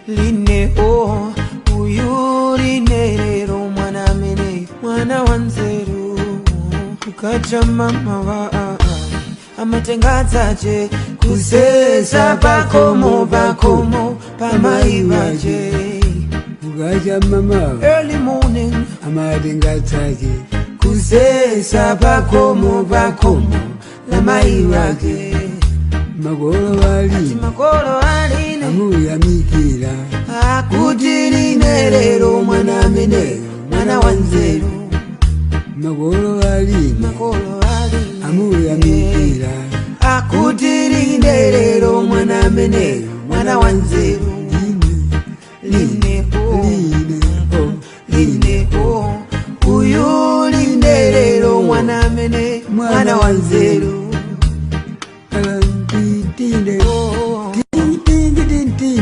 Line oh uyu line rero mwana mene mwana wanzeru ukacha mama wa amatengadzaje kusesa pakomo pamaivaje ukacha mama early morning amatengadzaje kusesa pakomo pamaivaje magolo wali amuya mikira akuti line rero mwana mene mwana wanzeru magolo wali amuya mikira akuti line rero mwana mene mwana wanzeru